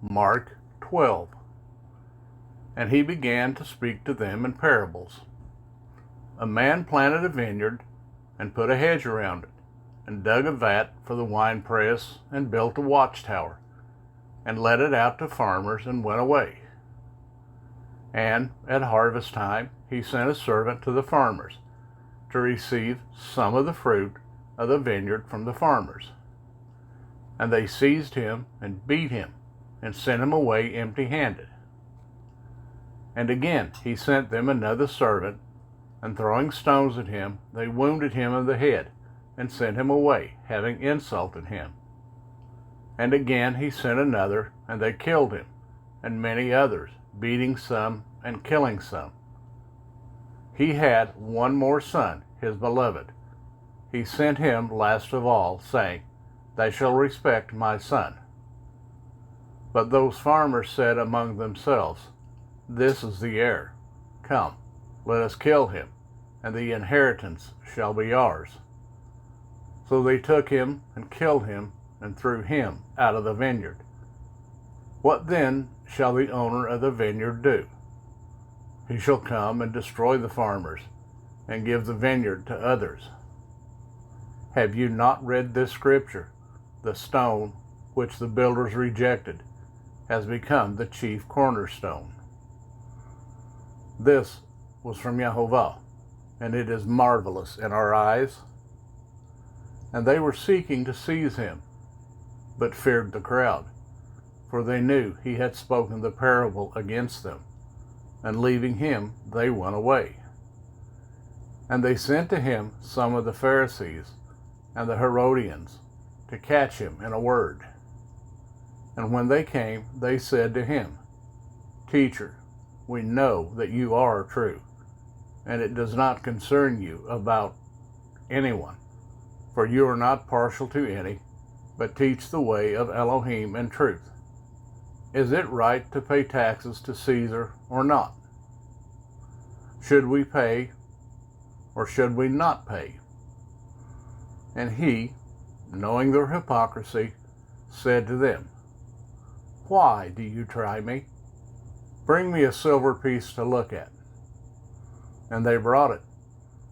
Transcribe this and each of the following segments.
Mark 12. And he began to speak to them in parables. A man planted a vineyard and put a hedge around it, and dug a vat for the winepress, and built a watchtower, and let it out to farmers, and went away. And at harvest time he sent a servant to the farmers to receive some of the fruit of the vineyard from the farmers. And they seized him and beat him, and sent him away empty-handed. And again he sent them another servant, and throwing stones at him, they wounded him in the head, and sent him away, having insulted him. And again he sent another, and they killed him, and many others, beating some and killing some. He had one more son, his beloved. He sent him last of all, saying, They shall respect my son. But those farmers said among themselves, This is the heir. Come, let us kill him, and the inheritance shall be ours. So they took him and killed him, and threw him out of the vineyard. What then shall the owner of the vineyard do? He shall come and destroy the farmers, and give the vineyard to others. Have you not read this scripture? The stone which the builders rejected has become the chief cornerstone. This was from Jehovah, and it is marvelous in our eyes. And they were seeking to seize him, but feared the crowd, for they knew he had spoken the parable against them. And leaving him, they went away. And they sent to him some of the Pharisees and the Herodians to catch him in a word. And when they came, they said to him, Teacher, we know that you are true, and it does not concern you about anyone, for you are not partial to any, but teach the way of Elohim in truth. Is it right to pay taxes to Caesar or not? Should we pay or should we not pay? And he, knowing their hypocrisy, said to them, Why do you try me? Bring me a silver piece to look at. And they brought it.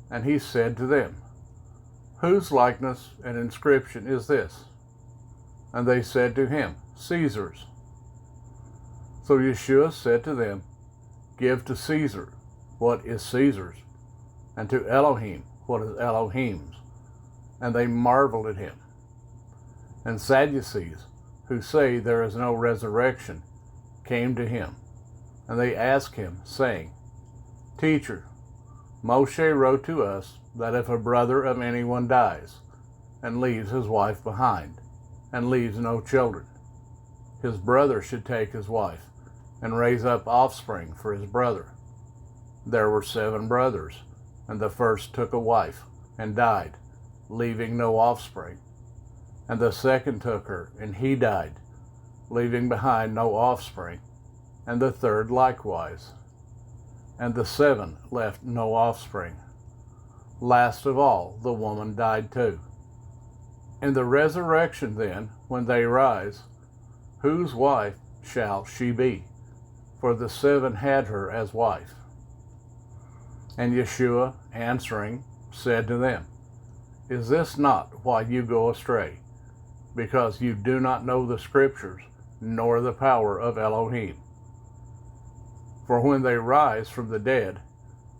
And he said to them, Whose likeness and inscription is this? And they said to him, Caesar's. So Yeshua said to them, Give to Caesar what is Caesar's, and to Elohim what is Elohim's. And they marveled at him. And Sadducees, who say there is no resurrection, came to him. And they asked him, saying, Teacher, Moshe wrote to us that if a brother of anyone dies, and leaves his wife behind, and leaves no children, his brother should take his wife, and raise up offspring for his brother. There were 7 brothers, and the first took a wife, and died, leaving no offspring. And the second took her, and he died, leaving behind no offspring. And the third likewise. And the 7 left no offspring. Last of all, the woman died too. In the resurrection then, when they rise, whose wife shall she be? For the 7 had her as wife. And Yeshua, answering, said to them, Is this not why you go astray? Because you do not know the Scriptures, nor the power of Elohim. For when they rise from the dead,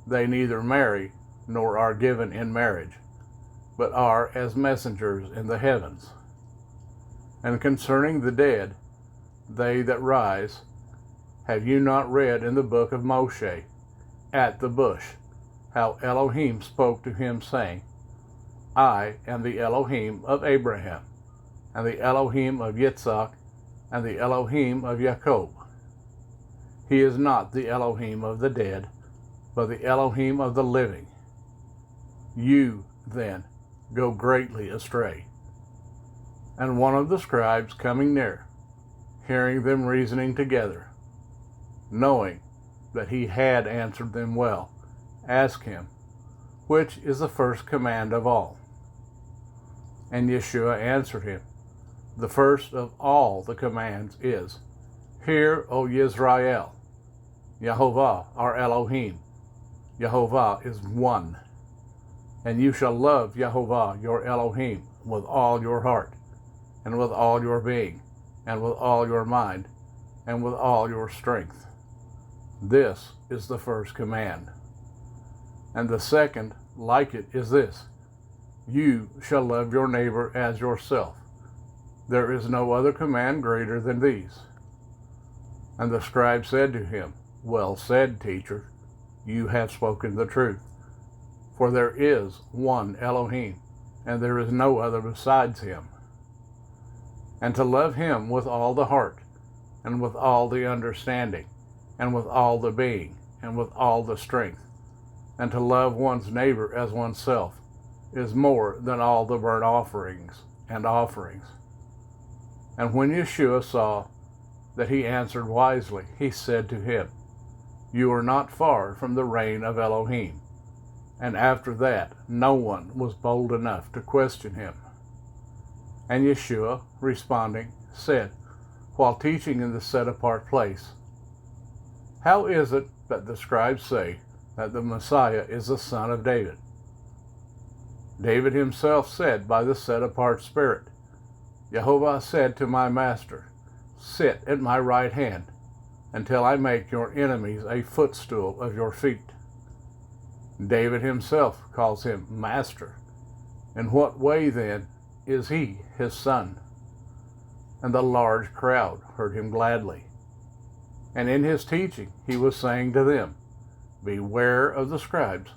they neither marry nor are given in marriage, but are as messengers in the heavens. And concerning the dead, they that rise, have you not read in the book of Moshe, at the bush, how Elohim spoke to him, saying, I am the Elohim of Abraham, and the Elohim of Yitzhak, and the Elohim of Jacob. He is not the Elohim of the dead, but the Elohim of the living. You, then, go greatly astray. And one of the scribes coming near, hearing them reasoning together, knowing that he had answered them well, asked him, Which is the first command of all? And Yeshua answered him, The first of all the commands is, Hear, O Yisrael, Yehovah our Elohim, Yehovah is one. And you shall love Yehovah your Elohim with all your heart, and with all your being, and with all your mind, and with all your strength. This is the first command. And the second, like it, is this: you shall love your neighbor as yourself. There is no other command greater than these. And the scribe said to him, Well said, teacher, you have spoken the truth. For there is one Elohim, and there is no other besides him. And to love him with all the heart, and with all the understanding, and with all the being, and with all the strength, and to love one's neighbor as oneself, is more than all the burnt offerings and offerings. And when Yeshua saw that he answered wisely, he said to him, You are not far from the reign of Elohim. And after that, no one was bold enough to question him. And Yeshua, responding, said, while teaching in the set-apart place, How is it that the scribes say that the Messiah is the son of David? David himself said by the set-apart Spirit, Yehovah said to my master, Sit at my right hand until I make your enemies a footstool of your feet. David himself calls him Master. In what way, then, is he his son? And the large crowd heard him gladly. And in his teaching he was saying to them, Beware of the scribes,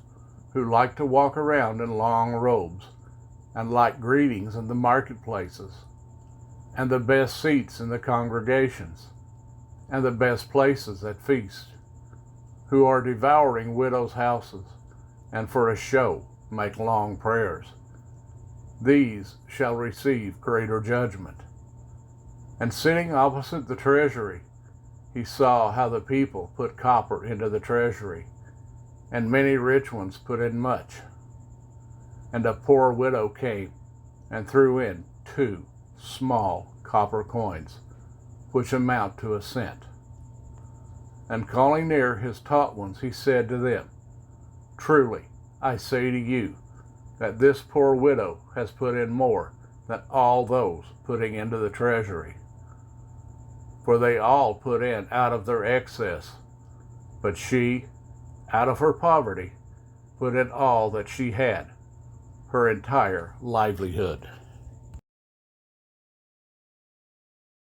who like to walk around in long robes, and like greetings in the marketplaces, and the best seats in the congregations, and the best places at feasts, who are devouring widows' houses, and for a show make long prayers. These shall receive greater judgment. And sitting opposite the treasury, he saw how the people put copper into the treasury, and many rich ones put in much. And a poor widow came and threw in 2 small copper coins, which amount to a cent. And calling near his taught ones, he said to them, Truly, I say to you, that this poor widow has put in more than all those putting into the treasury. For they all put in out of their excess, but she, out of her poverty, put in all that she had, her entire livelihood.